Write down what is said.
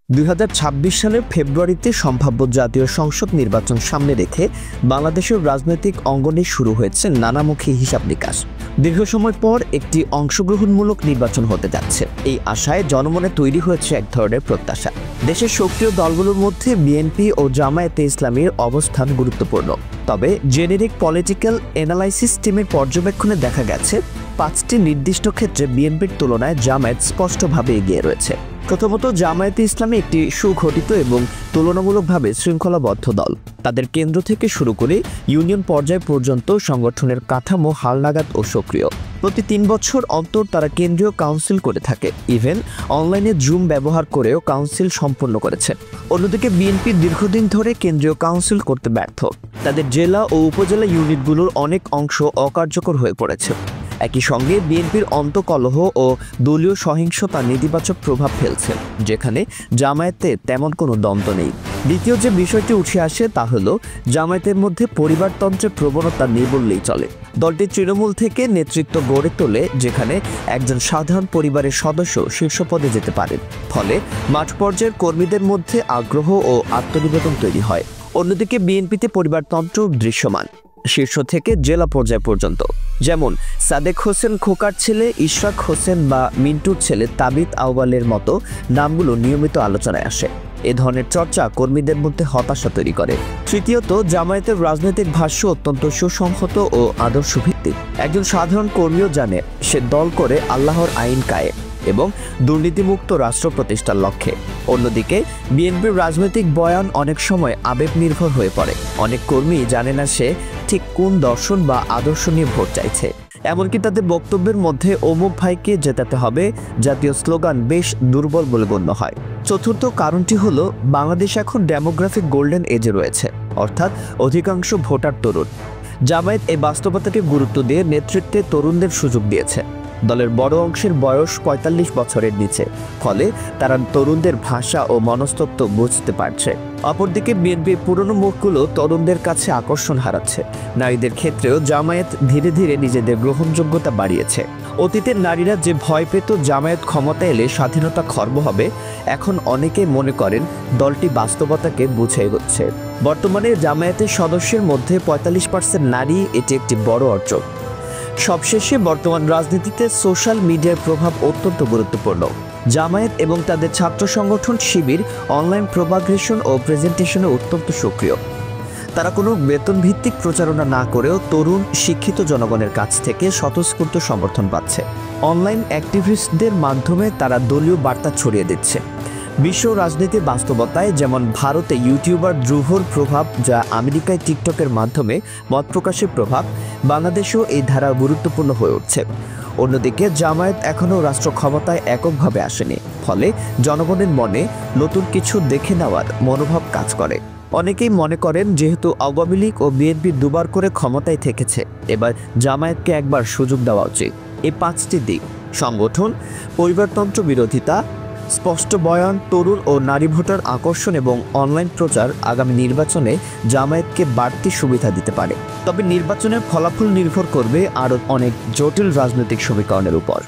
2026 সালের ফেব্রুয়ারিতে সম্ভাব্য জাতীয় সংসদ নির্বাচন সামনে রেখে বাংলাদেশের রাজনৈতিক অঙ্গনে শুরু হয়েছে নানামুখী হিসাব নিকাশ। দীর্ঘ সময় পর একটি অংশগ্রহণমূলক নির্বাচন হতে যাচ্ছে। এই আশায় জনমনে তৈরি হয়েছে এক ধরনের প্রত্যাশা। দেশের সক্রিয় দলগুলোর মধ্যে বিএনপি ও জামায়াতে ইসলামীর অবস্থান গুরুত্বপূর্ণ। তবে জেনেরিক পলিটিক্যাল অ্যানালাইসিস টিমের পর্যবেক্ষণে দেখা গেছে 5টি নির্দিষ্ট ক্ষেত্রে বিএনপির তুলনায় জামায়াত স্পষ্টভাবে এগিয়ে রয়েছে। প্রথমত, জামায়াতে ইসলামী একটি সুগঠিত এবং তুলনামূলকভাবে শৃঙ্খলাবদ্ধ দল। তাদের কেন্দ্র থেকে শুরু করে ইউনিয়ন পর্যায় পর্যন্ত সংগঠনের কাঠামো হালনাগাদ ও সক্রিয়। প্রতি 3 বছর অন্তর তারা কেন্দ্রীয় কাউন্সিল করে থাকে। ইভেন অনলাইনে জুম ব্যবহার করেও কাউন্সিল সম্পন্ন করেছে। অন্যদিকে বিএনপি দীর্ঘদিন ধরে কেন্দ্রীয় কাউন্সিল করতে ব্যর্থ। তাদের জেলা ও উপজেলা ইউনিটগুলোর অনেক অংশ অকার্যকর হয়ে পড়েছে। একই সঙ্গে বিএনপির অন্তকলহ ও দলীয় সহিংসতা নেতিবাচক প্রভাব ফেলছে, যেখানে জামায়াতে তেমন কোনো দ্বন্দ্ব নেই। দ্বিতীয় যে বিষয়টি উঠে আসে তা হলো জামায়াতের মধ্যে পরিবারতন্ত্রের প্রবণতা নেই বললেই চলে। দলটি তৃণমূল থেকে নেতৃত্ব গড়ে তোলে, যেখানে একজন সাধারণ পরিবারের সদস্য শীর্ষ পদে যেতে পারেন। ফলে মাঠ পর্যায়ের কর্মীদের মধ্যে আগ্রহ ও আত্মনিবেদন তৈরি হয়। অন্যদিকে বিএনপিতে পরিবারতন্ত্র দৃশ্যমান, শীর্ষ থেকে জেলা পর্যায় পর্যন্ত। যেমন সাদেক হোসেন খোকার ছেলে ইশরাক হোসেন বা মিন্টুর ছেলে তাবিত আউয়ালের মতো নামগুলো নিয়মিত আলোচনায় আসে। এ ধরনের চর্চা কর্মীদের মধ্যে হতাশা তৈরি করে। তৃতীয়ত, জামায়াতের রাজনৈতিক ভাষ্য অত্যন্ত সুসংহত ও আদর্শ ভিত্তিক। একজন সাধারণ কর্মীও জানে সে দল করে আল্লাহর আইন কায়েম এবং দুর্নীতিমুক্ত রাষ্ট্র প্রতিষ্ঠার লক্ষ্যে। অন্যদিকে বিএনপির রাজনৈতিক বয়ান অনেক সময় আবেগ নির্ভর হয়ে পড়ে। অনেক কর্মী জানে না সে ঠিক কোন দর্শন বা আদর্শ নিয়ে ভোট চাইছে। এমনকি তাদের বক্তব্যের মধ্যে অমুক ভাইকে জেতাতে হবে জাতীয় স্লোগান বেশ দুর্বল বলে গণ্য হয়। চতুর্থ কারণটি হলো বাংলাদেশ এখন ডেমোগ্রাফিক গোল্ডেন এজে রয়েছে, অর্থাৎ অধিকাংশ ভোটার তরুণ। জামায়াত এই বাস্তবতাকে গুরুত্ব দিয়ে নেতৃত্বে তরুণদের সুযোগ দিয়েছে। দলের বড় অংশের বয়স 45 বছরের নিচে, ফলে তারা তরুণদের ভাষা ও মনস্তত্ত্ব বুঝতে পারছে। অপরদিকে বিএনপির পুরনো মুখগুলো তরুণদের কাছে আকর্ষণ হারাচ্ছে। নারীদের ক্ষেত্রেও জামায়াত ধীরে ধীরে নিজেদের গ্রহণযোগ্যতা বাড়িয়েছে। অতীতে নারীরা যে ভয় পেত জামায়াত ক্ষমতা এলে স্বাধীনতা খর্ব হবে, এখন অনেকে মনে করেন দলটি বাস্তবতাকে বুঝে এগোচ্ছে। বর্তমানে জামায়াতের সদস্যের মধ্যে 45% নারী, এটি একটি বড় অর্জন। সবশেষে বর্তমান রাজনীতিতে সোশ্যাল মিডিয়ার প্রভাব অত্যন্ত গুরুত্বপূর্ণ। জামায়াত এবং তাদের ছাত্র সংগঠন শিবির অনলাইন প্রোপাগেশন ও প্রেজেন্টেশনে অত্যন্ত সক্রিয়। তারা কোনো বেতন ভিত্তিক প্রচারণা না করেও তরুণ শিক্ষিত জনগণের কাছ থেকে স্বতঃস্ফূর্ত সমর্থন পাচ্ছে। অনলাইন অ্যাক্টিভিস্টদের মাধ্যমে তারা দলীয় বার্তা ছড়িয়ে দিচ্ছে। বিশ্ব রাজনীতির বাস্তবতায় যেমন ভারতে ইউটিউবার ধ্রুভর প্রভাব, যা আমেরিকায় টিকটকের মাধ্যমে মত প্রকাশের প্রভাব, বাংলাদেশেও এই ধারা গুরুত্বপূর্ণ হয়ে উঠছে। অন্যদিকে জামায়াত এখনও রাষ্ট্র ক্ষমতায় এককভাবে আসেনি, ফলে জনগণের মনে নতুন কিছু দেখে নেওয়ার মনোভাব কাজ করে। অনেকেই মনে করেন যেহেতু আওয়ামী লীগ ও বিএনপি দুবার করে ক্ষমতায় থেকেছে, এবার জামায়াতকে একবার সুযোগ দেওয়া উচিত। এই 5টি দিক সংগঠন, পরিবারতন্ত্র বিরোধিতা, স্পষ্ট বয়ান, তরুণ ও নারী ভোটার আকর্ষণ এবং অনলাইন প্রচার আগামী নির্বাচনে জামায়াতকে বাড়তি সুবিধা দিতে পারে। তবে নির্বাচনের ফলাফল নির্ভর করবে আরও অনেক জটিল রাজনৈতিক সমীকরণের উপর।